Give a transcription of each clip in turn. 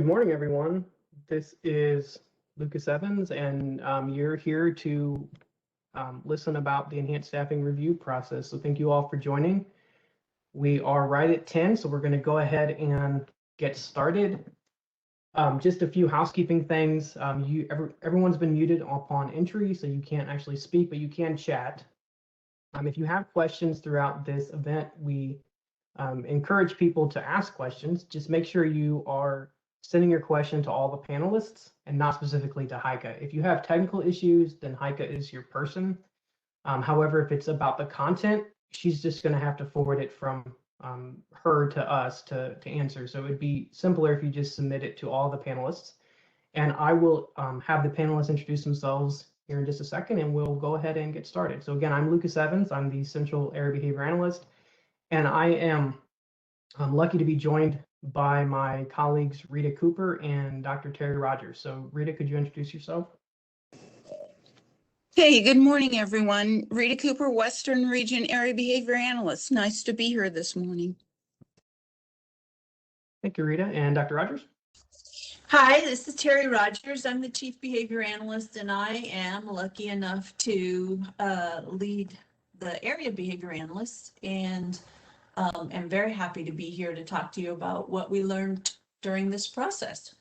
Good morning, everyone. This is Lucas Evans, and you're here to listen about the enhanced staffing review process. So thank you all for joining. We are right at 10, so we're going to go ahead and get started. Just a few housekeeping things. Everyone's been muted upon entry, so you can't actually speak, but you can chat. If you have questions throughout this event, we encourage people to ask questions. Just make sure you are sending your question to all the panelists and not specifically to Heike. If you have technical issues, then Heike is your person. However, if it's about the content, she's just going to have to forward it from her to us to answer. So it'd be simpler if you just submit it to all the panelists. And I will have the panelists introduce themselves here in just a second, and we'll go ahead and get started. So again, I'm Lucas Evans. I'm the Central Area Behavior Analyst, and I'm lucky to be joined by my colleagues Rita Cooper and Dr. Terry Rogers. So Rita, could you introduce yourself? Hey, good morning, everyone. Rita Cooper, Western Region Area Behavior Analyst. Nice to be here this morning. Thank you, Rita. And Dr. Rogers? Hi, this is Terry Rogers. I'm the Chief Behavior Analyst, and I am lucky enough to lead the Area Behavior Analysts, and am very happy to be here to talk to you about what we learned during this process.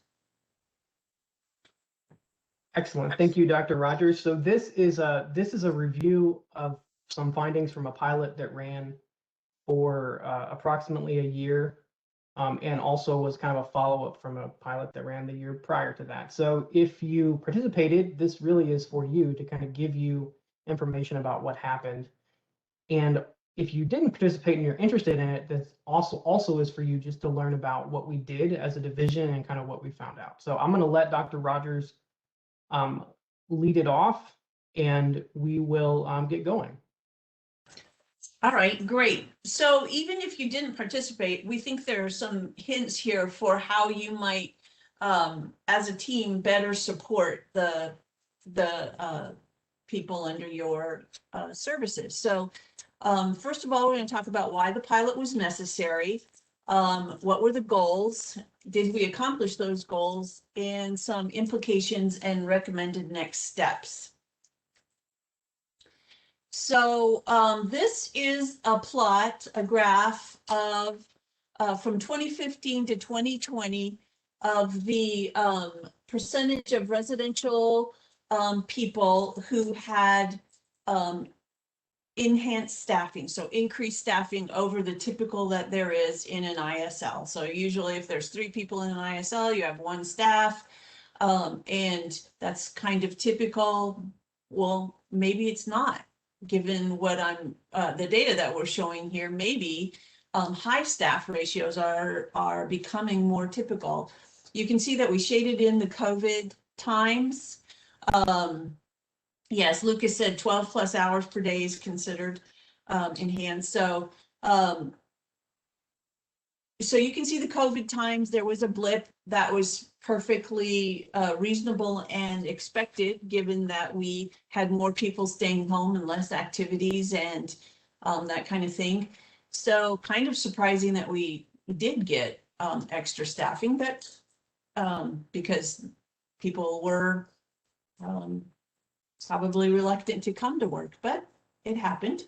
Excellent. Thank you, Dr. Rogers. So this is a review of some findings from a pilot that ran for approximately a year, and also was kind of a follow-up from a pilot that ran the year prior to that. So if you participated, this really is for you to kind of give you information about what happened. And if you didn't participate and you're interested in it, this also is for you just to learn about what we did as a division and kind of what we found out. So I'm going to let Dr. Rogers lead it off, and we will get going. All right, great. So even if you didn't participate, we think there are some hints here for how you might, as a team, better support the people under your services. So first of all, we're going to talk about why the pilot was necessary. What were the goals? Did we accomplish those goals? And some implications and recommended next steps. So this is a plot, a graph of from 2015 to 2020 of the percentage of residential people who had enhanced staffing, so increased staffing over the typical that there is in an ISL. So usually if there's 3 people in an ISL, you have 1 staff, and that's kind of typical. Well, maybe it's not, given what the data that we're showing here. Maybe high staff ratios are becoming more typical. You can see that we shaded in the COVID times. Yes, Lucas said 12 plus hours per day is considered enhanced. So you can see the COVID times. There was a blip that was perfectly reasonable and expected, given that we had more people staying home and less activities and that kind of thing. So kind of surprising that we did get extra staffing, but because people were probably reluctant to come to work, but it happened.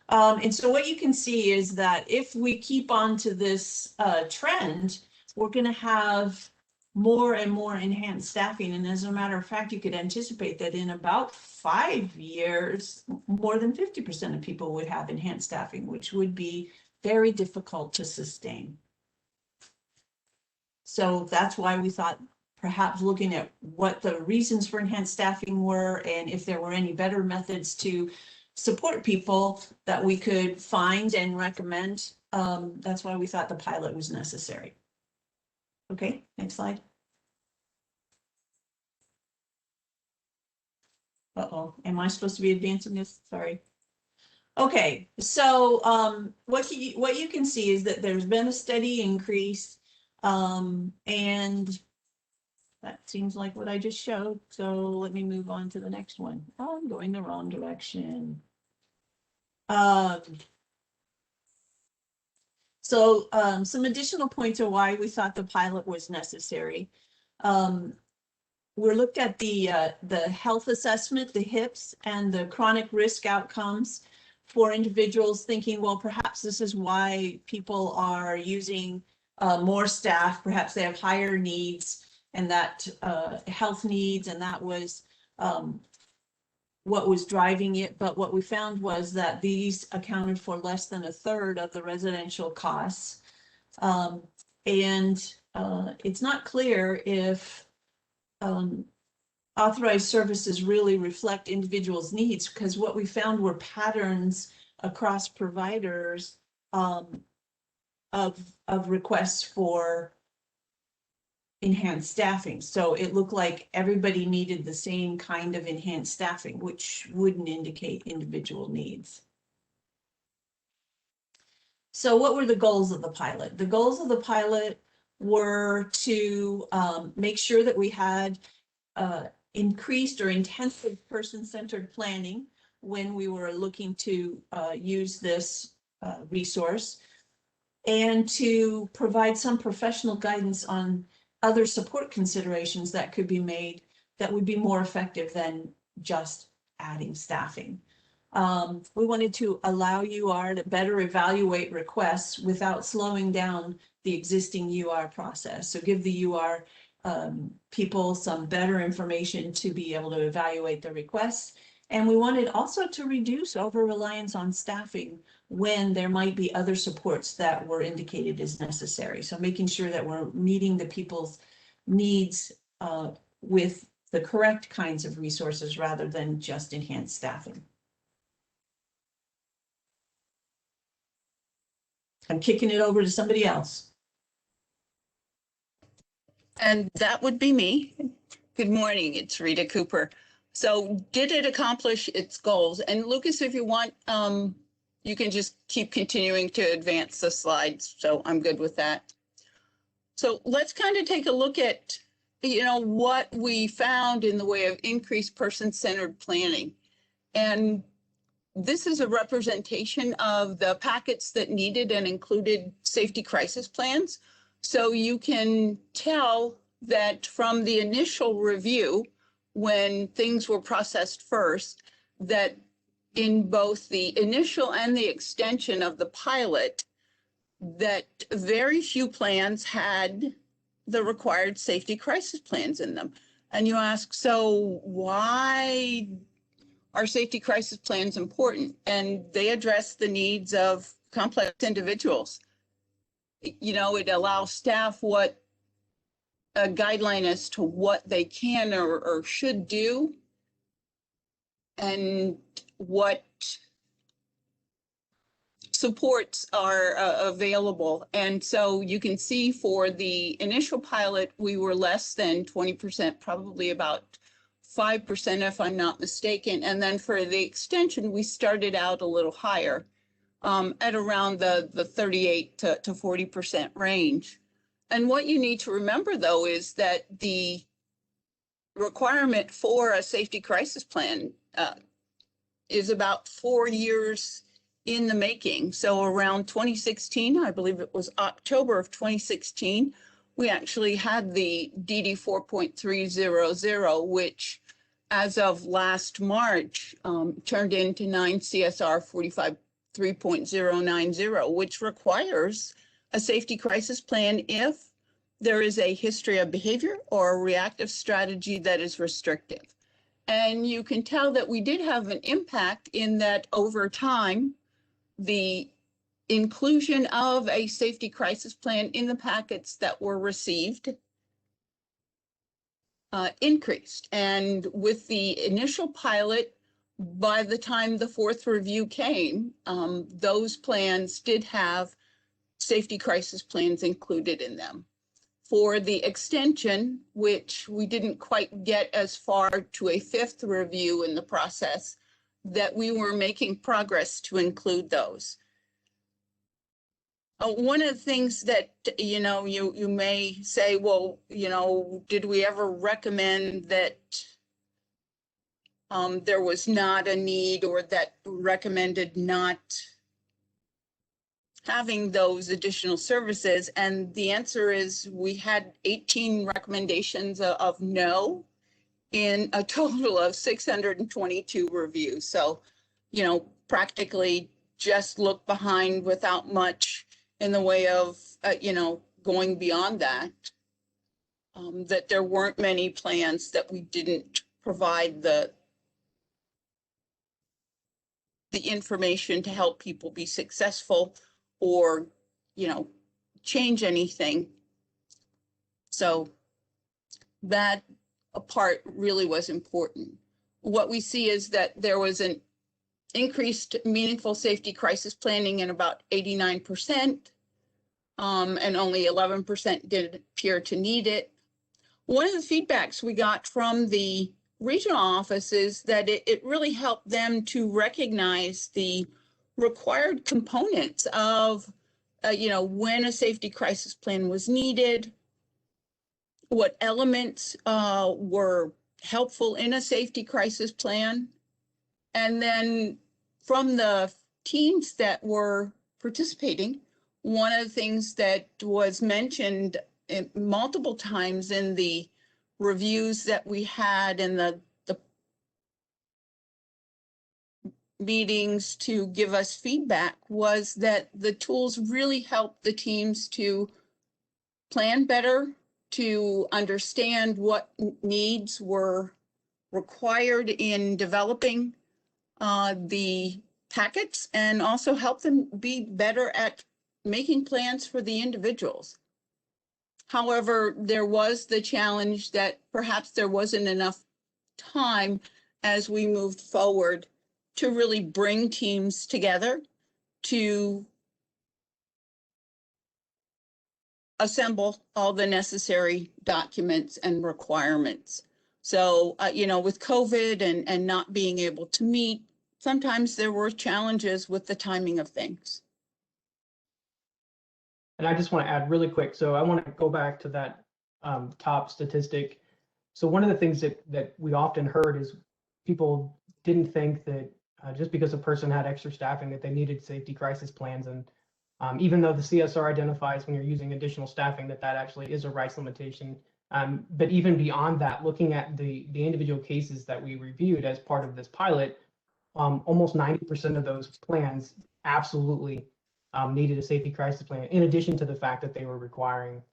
And so what you can see is that if we keep on to this trend, we're going to have more and more enhanced staffing. And as a matter of fact, you could anticipate that in about 5 years, more than 50% of people would have enhanced staffing, which would be very difficult to sustain. So that's why we thought perhaps looking at what the reasons for enhanced staffing were and if there were any better methods to support people that we could find and recommend. That's why we thought the pilot was necessary. Okay, next slide. Uh-oh, am I supposed to be advancing this? Sorry. Okay, so what you can see is that there's been a steady increase, and that seems like what I just showed. So let me move on to the next one. Oh, I'm going the wrong direction. So some additional points of why we thought the pilot was necessary. We looked at the health assessment, the HIPs, and the chronic risk outcomes for individuals, thinking, well, perhaps this is why people are using more staff. Perhaps they have higher needs and that health needs, and that was what was driving it. But what we found was that these accounted for less than a third of the residential costs. And it's not clear if authorized services really reflect individuals' needs, because what we found were patterns across providers of requests for enhanced staffing. So it looked like everybody needed the same kind of enhanced staffing, which wouldn't indicate individual needs. So what were the goals of the pilot? The goals of the pilot were to make sure that we had increased or intensive person-centered planning when we were looking to use this resource, and to provide some professional guidance on other support considerations that could be made that would be more effective than just adding staffing. We wanted to allow UR to better evaluate requests without slowing down the existing UR process. So give the UR people some better information to be able to evaluate the requests. And we wanted also to reduce over-reliance on staffing when there might be other supports that were indicated as necessary. So making sure that we're meeting the people's needs with the correct kinds of resources rather than just enhanced staffing. I'm kicking it over to somebody else. And that would be me. Good morning, it's Rita Cooper. So did it accomplish its goals? And Lucas, if you want, you can just keep continuing to advance the slides. So I'm good with that. So let's kind of take a look at, what we found in the way of increased person-centered planning. And this is a representation of the packets that needed and included safety crisis plans. So you can tell that from the initial review, when things were processed first, that in both the initial and the extension of the pilot, that very few plans had the required safety crisis plans in them. And you ask, so why are safety crisis plans important? And they address the needs of complex individuals. It allows staff a guideline as to what they can or should do, and what supports are available. And so you can see for the initial pilot, we were less than 20%, probably about 5% if I'm not mistaken. And then for the extension, we started out a little higher at around the 38 to 40% range. And what you need to remember, though, is that the requirement for a safety crisis plan is about 4 years in the making. So around 2016, I believe it was October of 2016, we actually had the DD 4.300, which as of last March turned into 9 CSR 45.3.090, which requires a safety crisis plan if there is a history of behavior or a reactive strategy that is restrictive. And you can tell that we did have an impact in that over time, the inclusion of a safety crisis plan in the packets that were received increased. And with the initial pilot, by the time the fourth review came, those plans did have safety crisis plans included in them. For the extension, which we didn't quite get as far to a fifth review in the process, that we were making progress to include those. One of the things that, you may say, well, did we ever recommend that there was not a need, or that recommended not having those additional services? And the answer is we had 18 recommendations of no in a total of 622 reviews. So, practically just look behind without much in the way of, going beyond that. That there weren't many plans that we didn't provide the information to help people be successful or, change anything. So that part really was important. What we see is that there was an increased meaningful safety crisis planning in about 89%, and only 11% did appear to need it. One of the feedbacks we got from the regional office is that it really helped them to recognize the required components of, when a safety crisis plan was needed, what elements were helpful in a safety crisis plan. And then from the teams that were participating, one of the things that was mentioned multiple times in the reviews that we had and the meetings to give us feedback was that the tools really helped the teams to plan better, to understand what needs were required in developing the packets, and also help them be better at making plans for the individuals. However, there was the challenge that perhaps there wasn't enough time as we moved forward to really bring teams together to assemble all the necessary documents and requirements. So, with COVID and not being able to meet, sometimes there were challenges with the timing of things. And I just want to add really quick. So I want to go back to that top statistic. So one of the things that we often heard is people didn't think that just because a person had extra staffing that they needed safety crisis plans. And even though the CSR identifies when you're using additional staffing that actually is a rights limitation. But even beyond that, looking at the individual cases that we reviewed as part of this pilot, almost 90% of those plans absolutely needed a safety crisis plan, in addition to the fact that they were requiring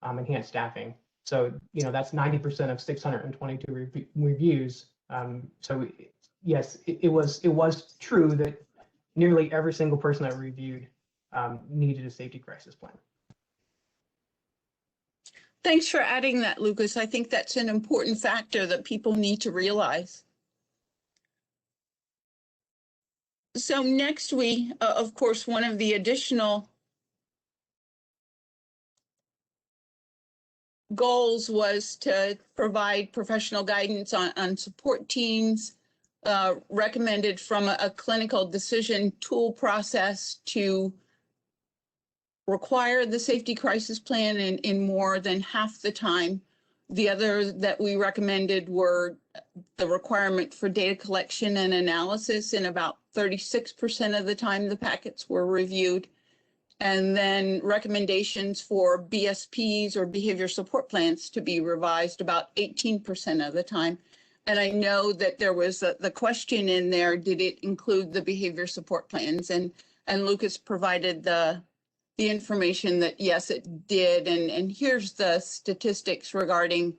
enhanced staffing. So, that's 90% of 622 reviews. So yes, it was true that nearly every single person that reviewed needed a safety crisis plan. Thanks for adding that, Lucas. I think that's an important factor that people need to realize. So next we, of course, one of the additional goals was to provide professional guidance on support teams, recommended from a clinical decision tool process to require the safety crisis plan in more than half the time. The other that we recommended were the requirement for data collection and analysis in about 36% of the time the packets were reviewed. And then recommendations for BSPs or behavior support plans to be revised about 18% of the time. And I know that there was the question in there, did it include the behavior support plans? And Lucas provided the information that yes, it did. And here's the statistics regarding,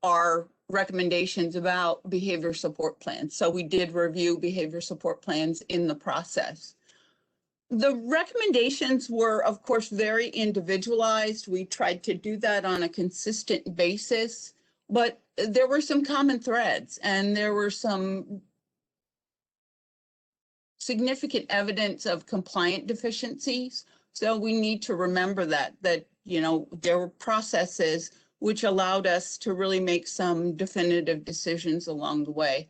our recommendations about behavior support plans. So we did review behavior support plans in the process. The recommendations were, of course, very individualized. We tried to do that on a consistent basis, but there were some common threads and there were some significant evidence of compliant deficiencies. So we need to remember that there were processes which allowed us to really make some definitive decisions along the way.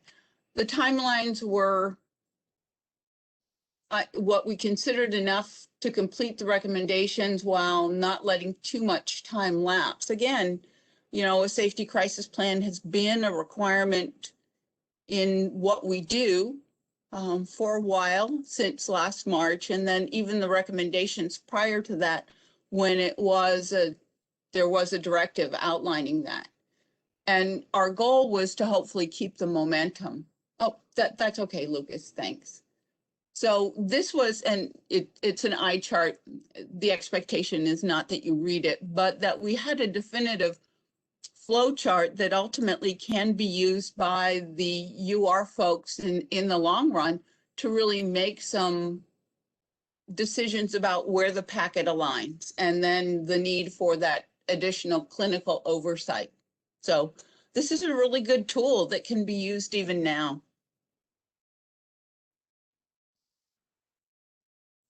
The timelines were what we considered enough to complete the recommendations while not letting too much time lapse. Again, a safety crisis plan has been a requirement in what we do for a while, since last March, and then even the recommendations prior to that, when there was a directive outlining that. And our goal was to hopefully keep the momentum. Oh, that's okay, Lucas, thanks. So this was, and it's an eye chart. The expectation is not that you read it, but that we had a definitive flow chart that ultimately can be used by the UR folks in the long run to really make some decisions about where the packet aligns and then the need for that additional clinical oversight. So this is a really good tool that can be used even now.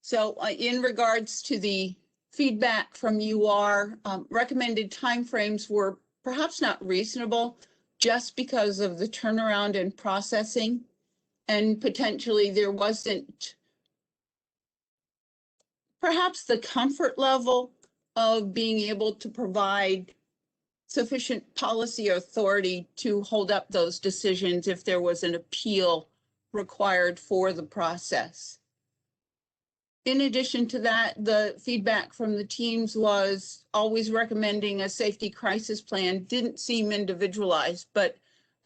So in regards to the feedback from UR, recommended timeframes were perhaps not reasonable just because of the turnaround and processing, and potentially there wasn't perhaps the comfort level of being able to provide sufficient policy authority to hold up those decisions if there was an appeal required for the process. In addition to that, the feedback from the teams was always recommending a safety crisis plan didn't seem individualized, but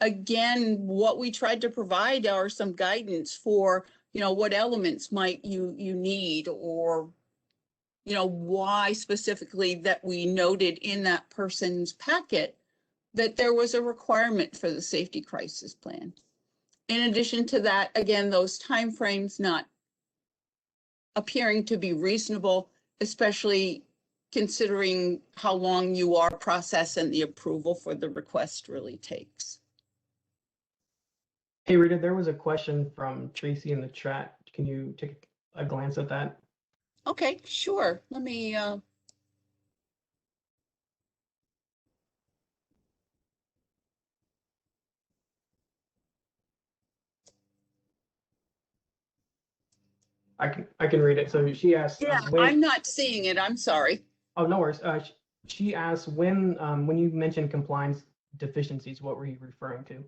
again, what we tried to provide are some guidance for, what elements might you need, or, why specifically that we noted in that person's packet that there was a requirement for the safety crisis plan. In addition to that, again, those timeframes not appearing to be reasonable, especially considering how long UR process and the approval for the request really takes. Hey, Rita, there was a question from Tracy in the chat. Can you take a glance at that? Okay, sure. Let me, I can read it. So she asked, yeah, when, I'm not seeing it. I'm sorry. oh, no worries. She asked when you mentioned compliance deficiencies, what were you referring to?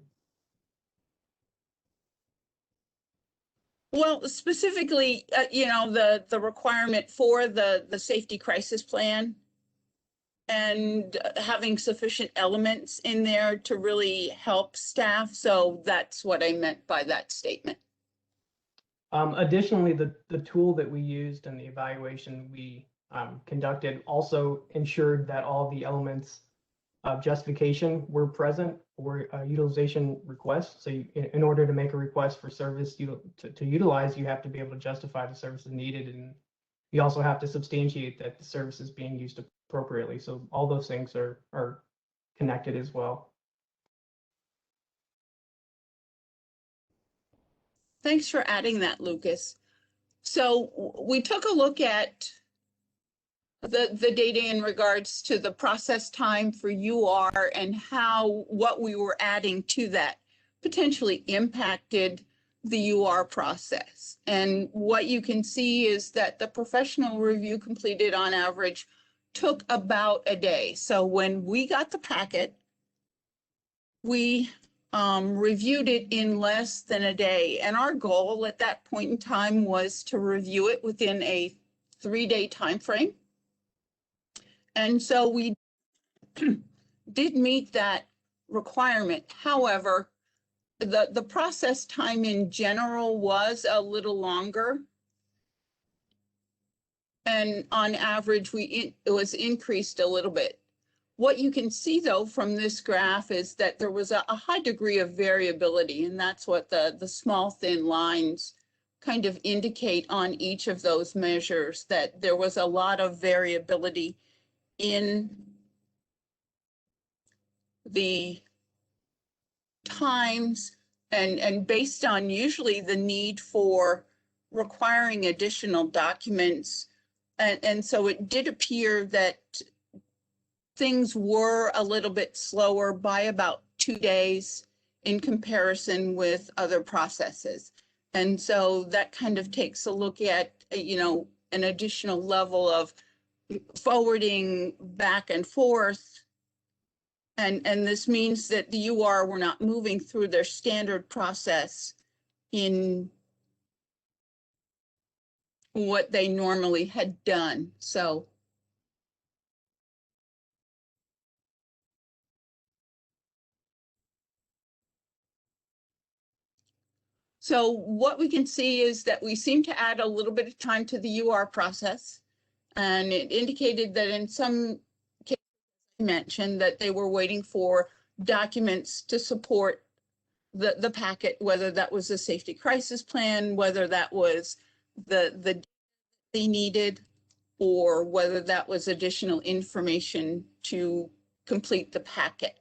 Well, specifically, the requirement for the safety crisis plan and having sufficient elements in there to really help staff. So that's what I meant by that statement. Additionally, the tool that we used and the evaluation we conducted also ensured that all the elements of justification were present for utilization requests. So in order to make a request for service to utilize, you have to be able to justify the services needed, and you also have to substantiate that the service is being used appropriately. So all those things are connected as well. Thanks for adding that, Lucas. So we took a look at the data in regards to the process time for UR and how what we were adding to that potentially impacted the UR process. And what you can see is that the professional review completed on average took about a day. So when we got the packet, we reviewed it in less than a day. And our goal at that point in time was to review it within a 3-day time frame. And so we did meet that requirement. However, the process time in general was a little longer. And on average, it was increased a little bit. What you can see, though, from this graph is that there was a high degree of variability, and that's what the small thin lines kind of indicate on each of those measures, that there was a lot of variability in the times and based on usually the need for requiring additional documents. And so it did appear that things were a little bit slower by about 2 days in comparison with other processes. And so that kind of takes a look at, an additional level of forwarding back and forth. And this means that the UR were not moving through their standard process in what they normally had done. So what we can see is that we seem to add a little bit of time to the UR process. And it indicated that in some cases mentioned that they were waiting for documents to support the packet, whether that was a safety crisis plan, whether that was the they needed, or whether that was additional information to complete the packet.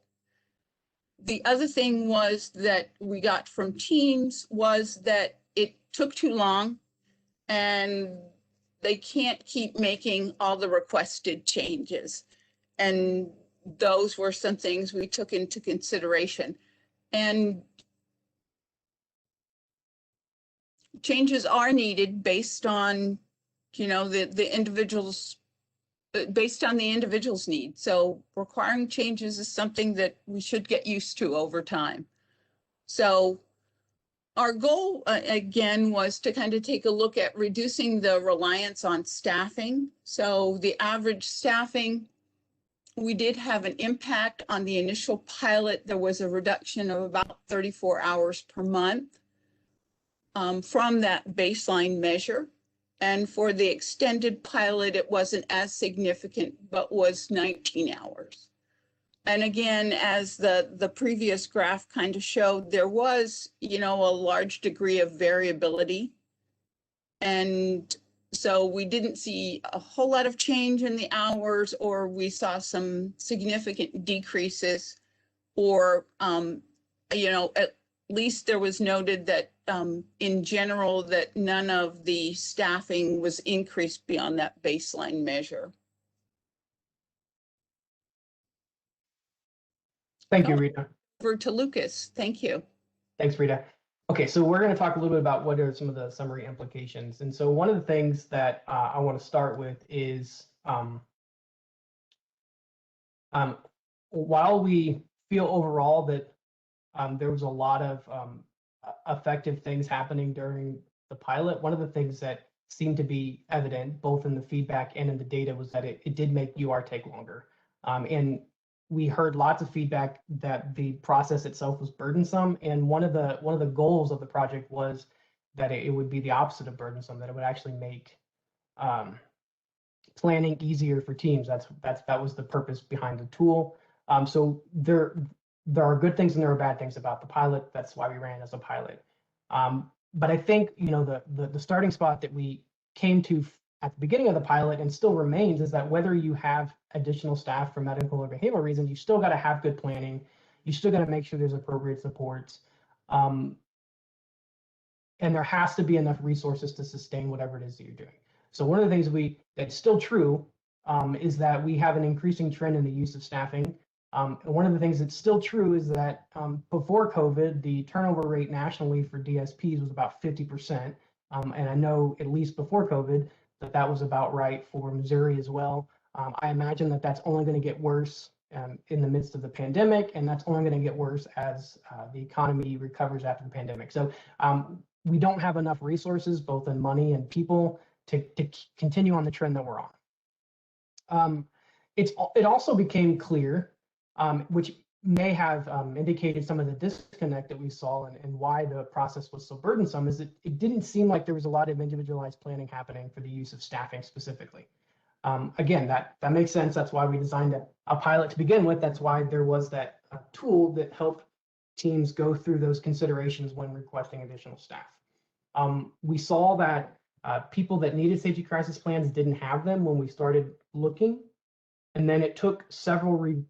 The other thing was that we got from teams was that it took too long and they can't keep making all the requested changes. And those were some things we took into consideration. And changes are needed based on, the individual's, based on the individual's needs. So requiring changes is something that we should get used to over time. So our goal, again, was to kind of take a look at reducing the reliance on staffing. So the average staffing, we did have an impact on the initial pilot. There was a reduction of about 34 hours per month from that baseline measure. And for the extended pilot, it wasn't as significant, but was 19 hours. And again, as the previous graph kind of showed, there was, a large degree of variability. And so we didn't see a whole lot of change in the hours, or we saw some significant decreases, or, at least there was noted that in general, that none of the staffing was increased beyond that baseline measure. Thank you, Rita. Over to Lucas. Thank you. Thanks, Rita. Okay, so we're going to talk a little bit about what are some of the summary implications. And so one of the things that I want to start with is while we feel overall that there was a lot of effective things happening during the pilot, one of the things that seemed to be evident both in the feedback and in the data was that it did make UR take longer. And we heard lots of feedback that the process itself was burdensome, and one of the goals of the project was that it would be the opposite of burdensome, that it would actually make planning easier for teams. That was the purpose behind the tool. So there are good things and there are bad things about the pilot. That's why we ran as a pilot. But I think the starting spot that we came to at the beginning of the pilot and still remains is that whether you have additional staff for medical or behavioral reasons, you still got to have good planning. You still got to make sure there's appropriate supports. And there has to be enough resources to sustain whatever it is that you're doing. So one of the things that's still true is that we have an increasing trend in the use of staffing. And one of the things that's still true is that before COVID, the turnover rate nationally for DSPs was about 50%. And I know at least before COVID, that was about right for Missouri as well. I imagine that that's only going to get worse in the midst of the pandemic, and that's only going to get worse as the economy recovers after the pandemic. So we don't have enough resources, both in money and people, to continue on the trend that we're on. It also became clear, which may have indicated some of the disconnect that we saw and why the process was so burdensome, is that it didn't seem like there was a lot of individualized planning happening for the use of staffing specifically. Again, that makes sense. That's why we designed a pilot to begin with. That's why there was that tool that helped teams go through those considerations when requesting additional staff. We saw that people that needed safety crisis plans didn't have them when we started looking. And then it took several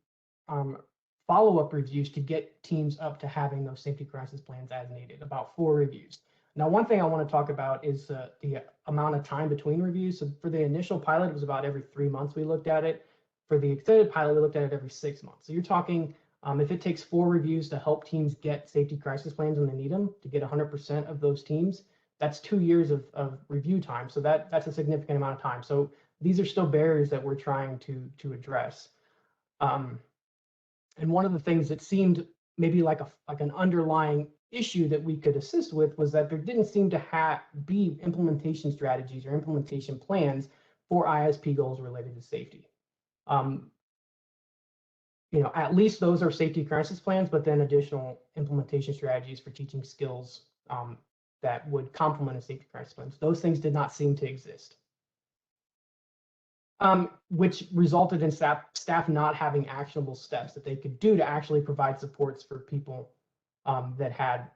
follow-up reviews to get teams up to having those safety crisis plans as needed, about 4 reviews. Now, one thing I want to talk about is the amount of time between reviews. So for the initial pilot, it was about every 3 months we looked at it. For the extended pilot, we looked at it every 6 months. So you're talking, if it takes 4 reviews to help teams get safety crisis plans when they need them, to get 100% of those teams, that's 2 years of review time. So that's a significant amount of time. So these are still barriers that we're trying to address. And one of the things that seemed maybe like an underlying issue that we could assist with was that there didn't seem to be implementation strategies or implementation plans for ISP goals related to safety. At least those are safety crisis plans, but then additional implementation strategies for teaching skills that would complement a safety crisis plan. Those things did not seem to exist, which resulted in staff not having actionable steps that they could do to actually provide supports for people that had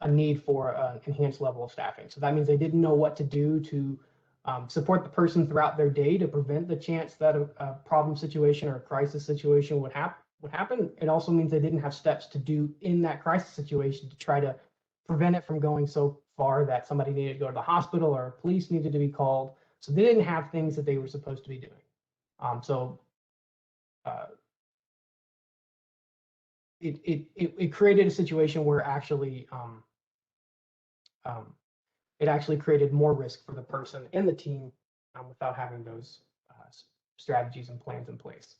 a need for an enhanced level of staffing. So that means they didn't know what to do to support the person throughout their day to prevent the chance that a problem situation or a crisis situation would happen. It also means they didn't have steps to do in that crisis situation to try to prevent it from going so far that somebody needed to go to the hospital or police needed to be called. So they didn't have things that they were supposed to be doing. It created a situation where actually it actually created more risk for the person and the team without having those strategies and plans in place.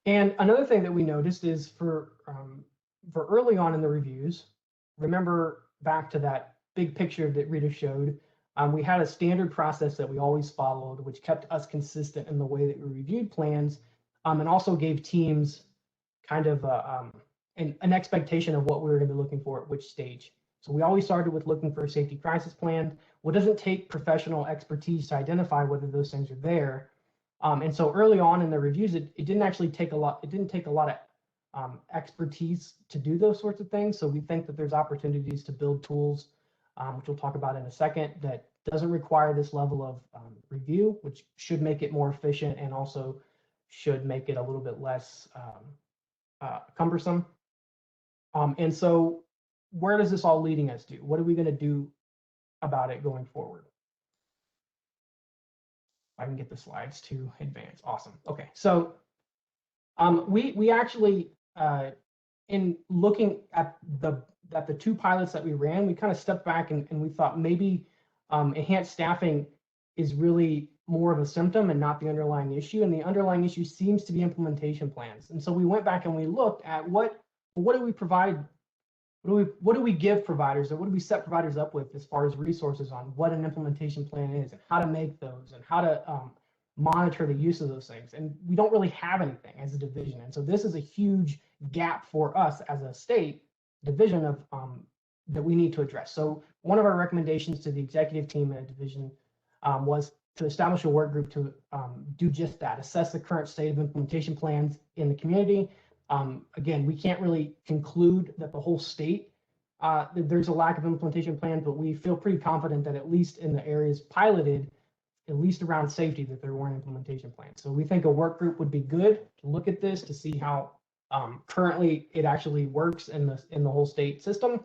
And another thing that we noticed is for early on in the reviews, remember back to that big picture that Rita showed, we had a standard process that we always followed, which kept us consistent in the way that we reviewed plans, and also gave teams kind of an expectation of what we were going to be looking for at which stage. So we always started with looking for a safety crisis plan. Well, it doesn't take professional expertise to identify whether those things are there. And so early on in the reviews, it didn't actually take a lot. It didn't take a lot of expertise to do those sorts of things. So we think that there's opportunities to build tools, which we'll talk about in a second, that doesn't require this level of review, which should make it more efficient and also should make it a little bit less cumbersome. And so where does this all leading us to? What are we going to do about it going forward? I can get the slides to advance. Awesome. Okay, so we actually, in looking at the two pilots that we ran, we kind of stepped back and we thought maybe enhanced staffing is really more of a symptom and not the underlying issue. And the underlying issue seems to be implementation plans. And so we went back and we looked at what do we provide. What do we give providers, or what do we set providers up with as far as resources on what an implementation plan is and how to make those and how to monitor the use of those things? And we don't really have anything as a division. And so this is a huge gap for us as a state division of that we need to address. So one of our recommendations to the executive team at a division was to establish a work group to do just that, assess the current state of implementation plans in the community. Again, we can't really conclude that the whole state, there's a lack of implementation plan, but we feel pretty confident that at least in the areas piloted, at least around safety, that there weren't implementation plans. So we think a work group would be good to look at this to see how currently it actually works in the whole state system.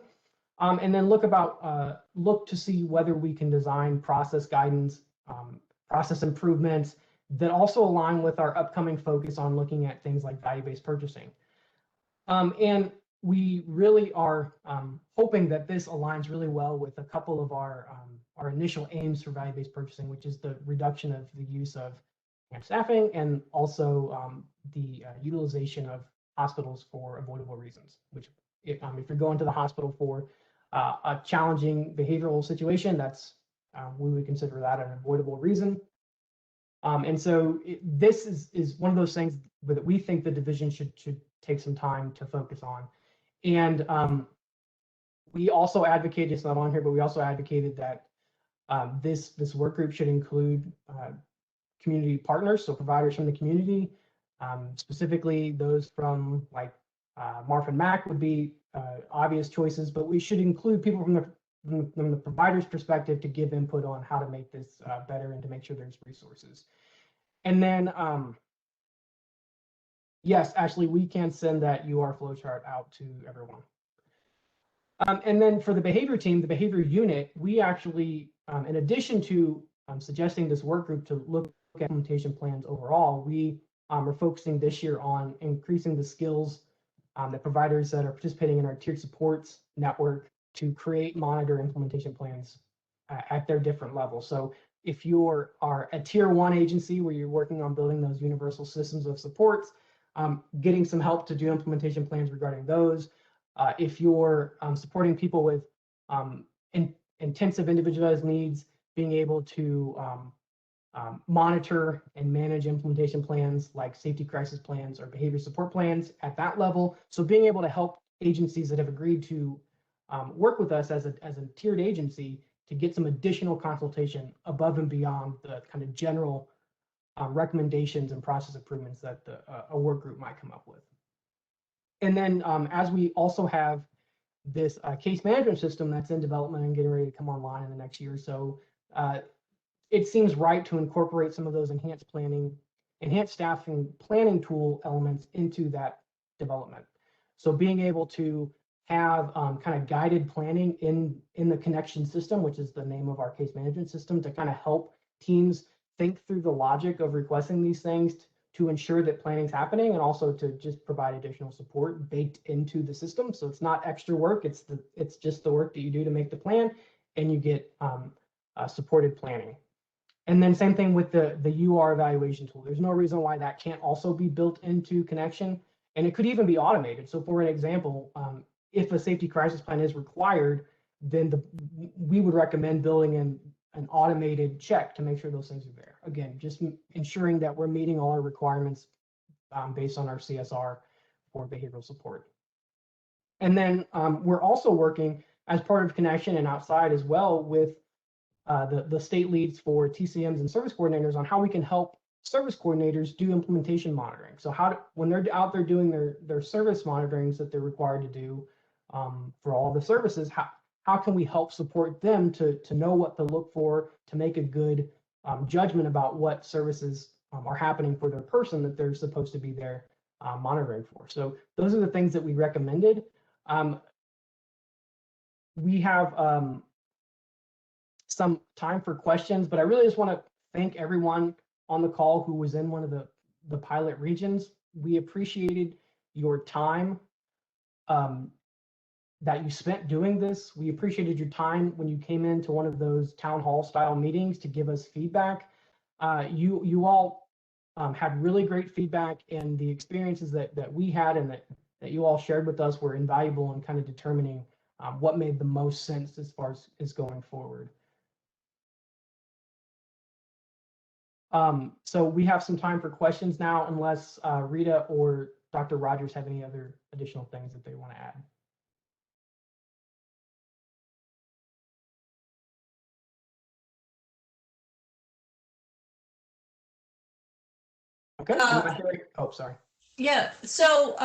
And then look to see whether we can design process guidance, process improvements that also align with our upcoming focus on looking at things like value-based purchasing. And we really are hoping that this aligns really well with a couple of our initial aims for value-based purchasing, which is the reduction of the use of staffing and also the utilization of hospitals for avoidable reasons, which if you're going to the hospital for a challenging behavioral situation, that's we would consider that an avoidable reason. And so this is one of those things that we think the division should take some time to focus on. And we also advocated, it's not on here, but we also advocated that this work group should include community partners, so providers from the community, specifically those from like Marf and Mac would be obvious choices, but we should include people from the provider's perspective to give input on how to make this better and to make sure there's resources. And then, yes, Ashley, we can send that UR flowchart out to everyone. And then for the behavior team, the behavior unit, we actually, in addition to suggesting this work group to look at implementation plans overall, we are focusing this year on increasing the skills that providers that are participating in our tiered supports network to create, monitor implementation plans at their different levels. So if you are a tier 1 agency where you're working on building those universal systems of supports, getting some help to do implementation plans regarding those. If you're supporting people with intensive individualized needs, being able to monitor and manage implementation plans like safety crisis plans or behavior support plans at that level. So being able to help agencies that have agreed to work with us as a tiered agency to get some additional consultation above and beyond the kind of general recommendations and process improvements that a work group might come up with. And then as we also have this case management system that's in development and getting ready to come online in the next year or so, it seems right to incorporate some of those enhanced staffing planning tool elements into that development. So being able to have kind of guided planning in the connection system, which is the name of our case management system, to kind of help teams think through the logic of requesting these things to ensure that planning's happening, and also to just provide additional support baked into the system. So it's not extra work, it's just the work that you do to make the plan, and you get supported planning. And then same thing with the UR evaluation tool. There's no reason why that can't also be built into connection, and it could even be automated. So for an example, if a safety crisis plan is required, then we would recommend building in an automated check to make sure those things are there. Again, just ensuring that we're meeting all our requirements based on our CSR for behavioral support. And then we're also working as part of Connection and outside as well with the state leads for TCMs and service coordinators on how we can help service coordinators do implementation monitoring. So when they're out there doing their service monitorings that they're required to do for all the services, how can we help support them to know what to look for, to make a good judgment about what services are happening for their person that they're supposed to be there monitoring for. So those are the things that we recommended. We have some time for questions, but I really just want to thank everyone on the call who was in one of the pilot regions. We appreciated your time that you spent doing this. We appreciated your time when you came into one of those town hall style meetings to give us feedback. You all had really great feedback, and the experiences that we had and that you all shared with us were invaluable in kind of determining what made the most sense as far as going forward. So we have some time for questions now, unless Rita or Dr. Rogers have any other additional things that they want to add. Okay. Oh, sorry. Yeah. So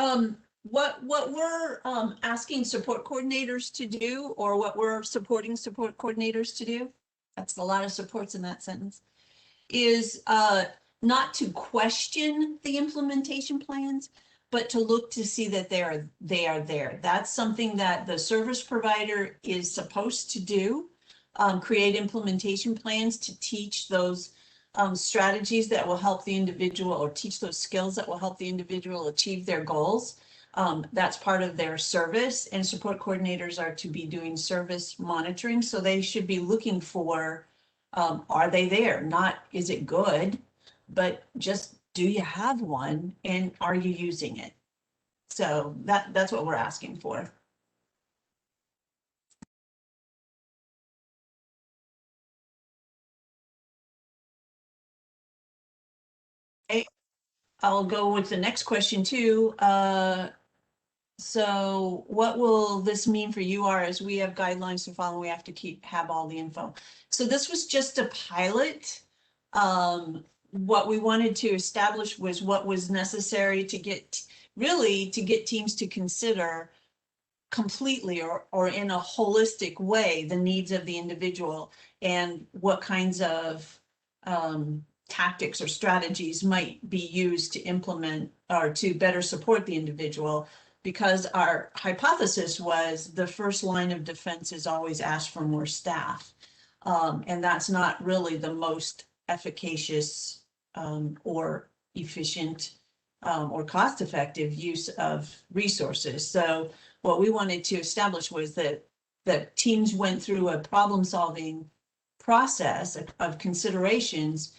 what we're asking support coordinators to do, or what we're supporting support coordinators to do, that's a lot of supports in that sentence, is not to question the implementation plans, but to look to see that they are there. That's something that the service provider is supposed to do, create implementation plans to teach those strategies that will help the individual, or teach those skills that will help the individual achieve their goals. That's part of their service, and support coordinators are to be doing service monitoring. So they should be looking for, are they there? Not, is it good, but just, do you have one, and are you using it? So that's what we're asking for. Okay, I'll go with the next question too. So what will this mean for UR as we have guidelines to follow? We have to have all the info. So this was just a pilot. What we wanted to establish was what was necessary to get teams to consider completely or in a holistic way the needs of the individual, and what kinds of tactics or strategies might be used to implement or to better support the individual. Because our hypothesis was the first line of defense is always ask for more staff. And that's not really the most efficacious or efficient or cost-effective use of resources. So what we wanted to establish was that teams went through a problem-solving process of considerations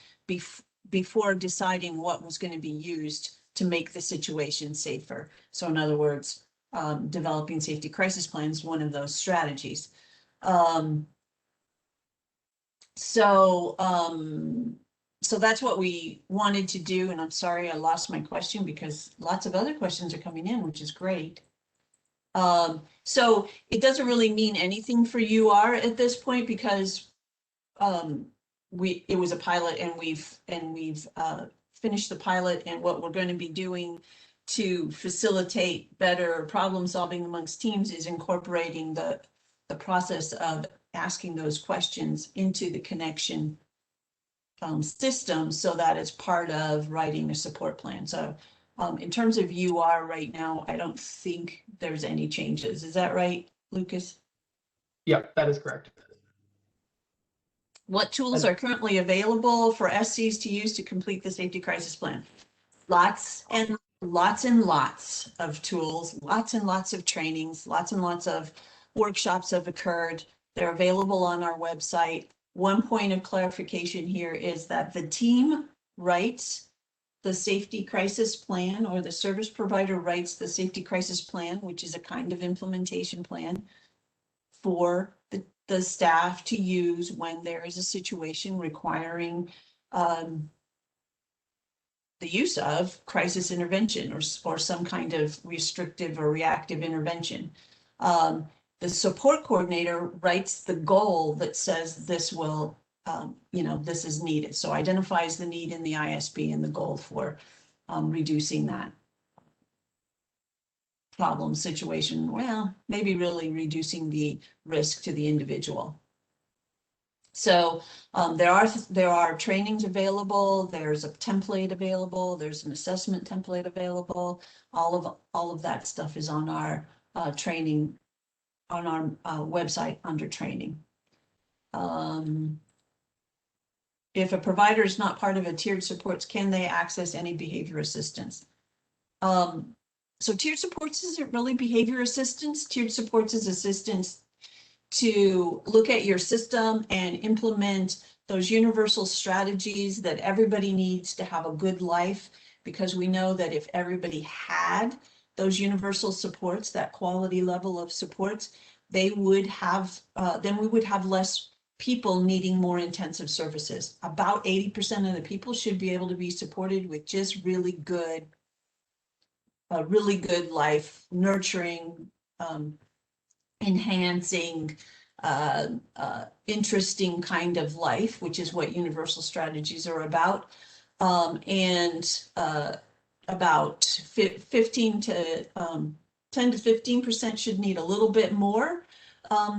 before deciding what was going to be used to make the situation safer. So in other words, developing safety crisis plans, one of those strategies. So that's what we wanted to do. And I'm sorry, I lost my question because lots of other questions are coming in, which is great. So it doesn't really mean anything for UR at this point because it was a pilot and we've finished the pilot, and what we're going to be doing to facilitate better problem solving amongst teams is incorporating the process of asking those questions into the connection system so that it's part of writing a support plan. So in terms of UR right now, I don't think there's any changes. Is that right, Lucas? Yep, that is correct. What tools are currently available for SCs to use to complete the safety crisis plan? Lots and lots and lots of tools, lots and lots of trainings, lots and lots of workshops have occurred. They're available on our website. One point of clarification here is that the team writes the safety crisis plan, or the service provider writes the safety crisis plan, which is a kind of implementation plan for the staff to use when there is a situation requiring the use of crisis intervention or some kind of restrictive or reactive intervention. The support coordinator writes the goal that says this will, this is needed. So identifies the need in the ISB and the goal for reducing that problem situation. Well, maybe really reducing the risk to the individual. So there are trainings available. There's a template available. There's an assessment template available. All of that stuff is on our training, on our website under training. If a provider is not part of a tiered supports, can they access any behavior assistance? So tiered supports isn't really behavior assistance. Tiered supports is assistance to look at your system and implement those universal strategies that everybody needs to have a good life, because we know that if everybody had those universal supports, that quality level of supports, they would have, then we would have less people needing more intensive services. About 80% of the people should be able to be supported with just really good life, nurturing, enhancing, interesting kind of life, which is what universal strategies are about. And about 15 to 10 to 15% should need a little bit more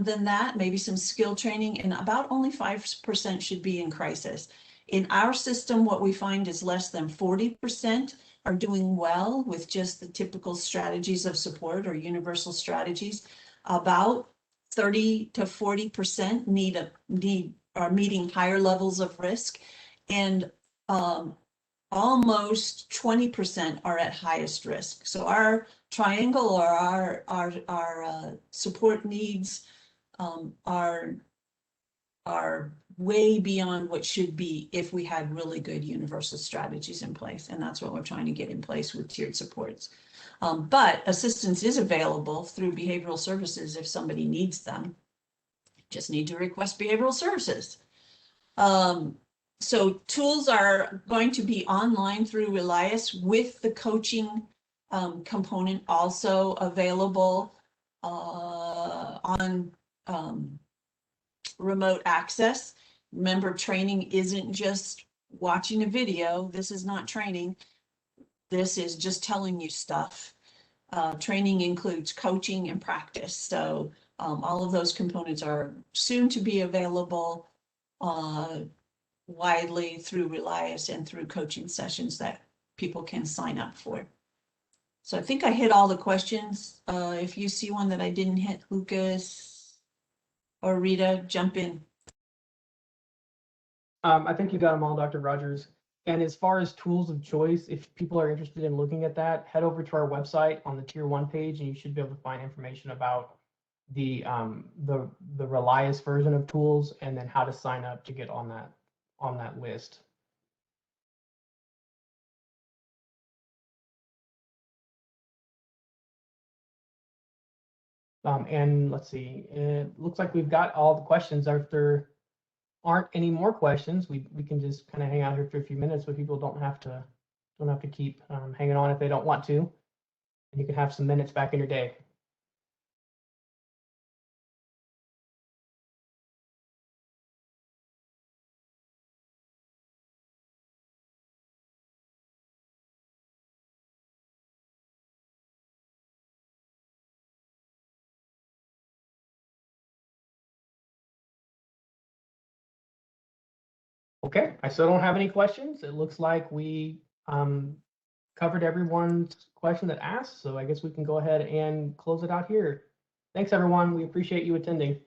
than that, maybe some skill training, and about only 5% should be in crisis. In our system, what we find is less than 40% are doing well with just the typical strategies of support or universal strategies. About 30 to 40% are meeting higher levels of risk, and almost 20% are at highest risk. So our triangle, or our support needs are way beyond what should be if we had really good universal strategies in place. And that's what we're trying to get in place with tiered supports. But assistance is available through behavioral services if somebody needs them. Just need to request behavioral services. So tools are going to be online through Relias, with the coaching component also available on remote access. Remember, training isn't just watching a video. This is not training. This is just telling you stuff. Training includes coaching and practice. So all of those components are soon to be available widely through Relias and through coaching sessions that people can sign up for. So I think I hit all the questions. If you see one that I didn't hit, Lucas or Rita, jump in. I think you got them all, Dr. Rogers. And as far as tools of choice, if people are interested in looking at that, head over to our website on the Tier 1 page, and you should be able to find information about the Relias version of tools, and then how to sign up to get on that list. And let's see, it looks like we've got all the questions. If there aren't any more questions, we can just kind of hang out here for a few minutes, but people don't have to keep hanging on if they don't want to. And you can have some minutes back in your day. Okay, I still don't have any questions. It looks like we covered everyone's question that asked, so I guess we can go ahead and close it out here. Thanks, everyone. We appreciate you attending.